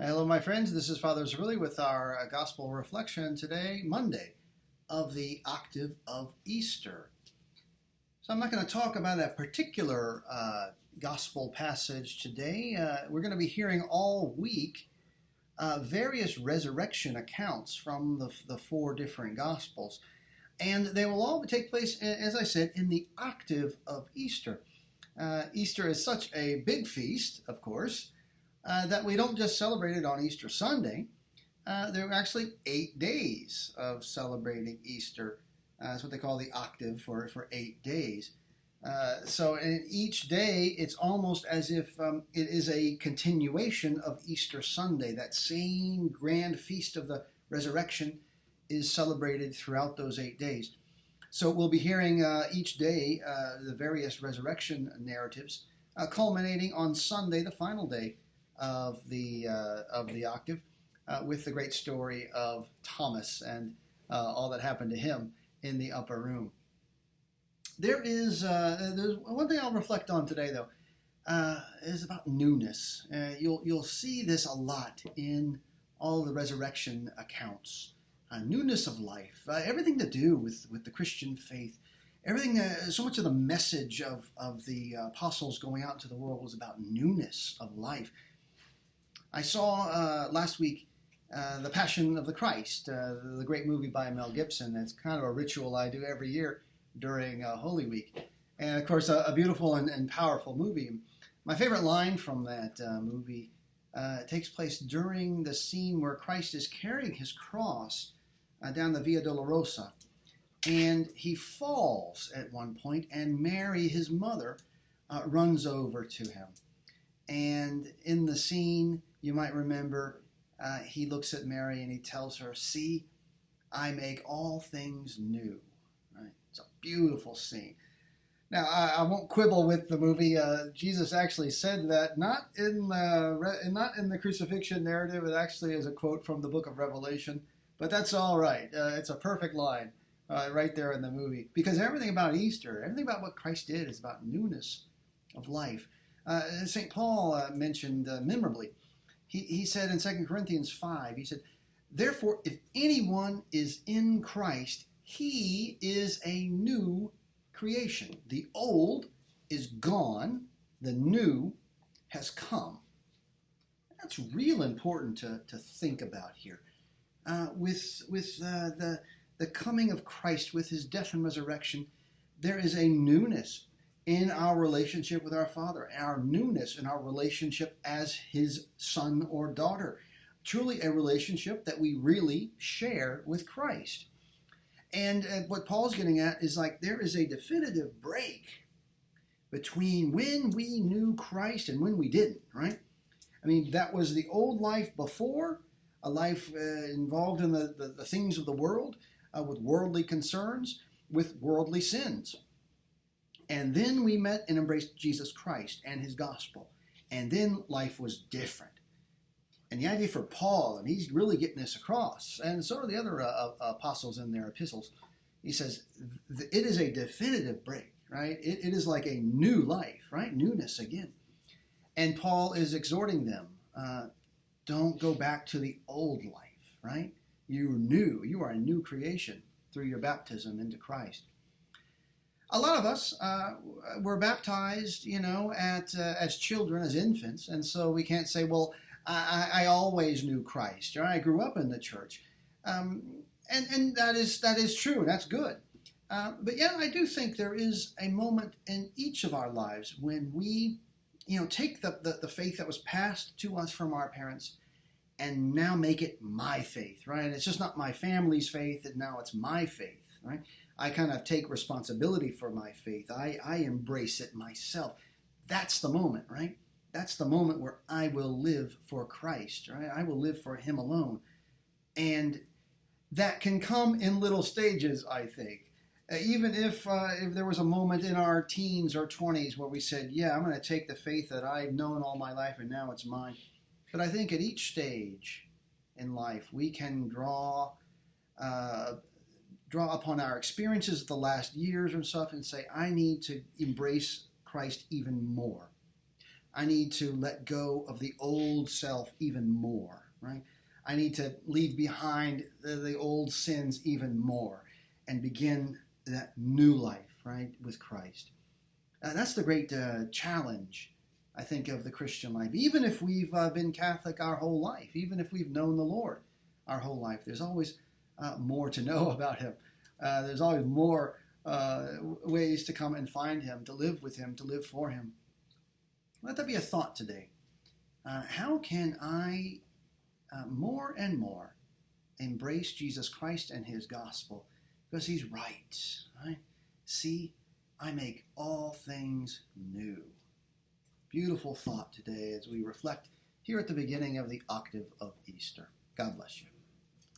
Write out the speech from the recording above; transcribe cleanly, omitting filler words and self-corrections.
Hello, my friends. This is Father Zerilli with our Gospel reflection today, Monday, of the octave of Easter. So I'm not going to talk about a particular Gospel passage today. We're going to be hearing all week various resurrection accounts from the four different Gospels. And they will all take place, as I said, in the octave of Easter. Easter is such a big feast, of course, that we don't just celebrate it on Easter Sunday. There are actually 8 days of celebrating Easter. That's what they call the octave for 8 days. So in each day, it's almost as if it is a continuation of Easter Sunday. That same grand feast of the resurrection is celebrated throughout those 8 days. So we'll be hearing each day the various resurrection narratives, culminating on Sunday, the final day of the octave, with the great story of Thomas and all that happened to him in the upper room. There's one thing I'll reflect on today, though, is about newness. You'll see this a lot in all the resurrection accounts. Newness of life, everything to do with the Christian faith. Everything, so much of the message of the apostles going out into the world was about newness of life. I saw last week The Passion of the Christ, the great movie by Mel Gibson. It's kind of a ritual I do every year during Holy Week. And of course, a beautiful and powerful movie. My favorite line from that movie takes place during the scene where Christ is carrying his cross down the Via Dolorosa. And he falls at one point, and Mary, his mother, runs over to him. And in the scene, you might remember, he looks at Mary and he tells her, "See, I make all things new." Right? It's a beautiful scene. Now, I won't quibble with the movie. Jesus actually said that, not in the crucifixion narrative. It actually is a quote from the book of Revelation, but that's all right. It's a perfect line right there in the movie, because everything about Easter, everything about what Christ did, is about newness of life. St. Paul mentioned memorably, he said in 2 Corinthians 5, he said, "Therefore, if anyone is in Christ, he is a new creation. The old is gone, the new has come." That's real important to think about here. With the coming of Christ, with his death and resurrection, there is a newness in our relationship with our Father, our newness in our relationship as his son or daughter. Truly a relationship that we really share with Christ. And what Paul's getting at is like there is a definitive break between when we knew Christ and when we didn't, right? I mean, that was the old life before, a life involved in the things of the world, with worldly concerns, with worldly sins. And then we met and embraced Jesus Christ and his gospel. And then life was different. And the idea for Paul, and he's really getting this across, and so are the other apostles in their epistles, he says, it is a definitive break, right? It is like a new life, right? Newness again. And Paul is exhorting them, don't go back to the old life, right? You're new. You are a new creation through your baptism into Christ. A lot of us were baptized, as children, as infants, and so we can't say, well, I always knew Christ, or I grew up in the church. And that is true, and that's good. But yeah, I do think there is a moment in each of our lives when we, take the faith that was passed to us from our parents and now make it my faith, right? It's just not my family's faith, and now it's my faith, right? I kind of take responsibility for my faith. I embrace it myself. That's the moment, right? That's the moment where I will live for Christ, right? I will live for him alone. And that can come in little stages, I think. Even if there was a moment in our teens or 20s where we said, yeah, I'm going to take the faith that I've known all my life and now it's mine. But I think at each stage in life, we can draw upon our experiences of the last years and stuff and say, I need to embrace Christ even more. I need to let go of the old self even more, right? I need to leave behind the old sins even more and begin that new life, right, with Christ. That's the great challenge, I think, of the Christian life. Even if we've been Catholic our whole life, even if we've known the Lord our whole life, there's always more to know about Him. There's always more ways to come and find Him, to live with Him, to live for Him. Let that be a thought today. How can I more and more embrace Jesus Christ and His gospel? Because He's right? See, I make all things new. Beautiful thought today as we reflect here at the beginning of the octave of Easter. God bless you.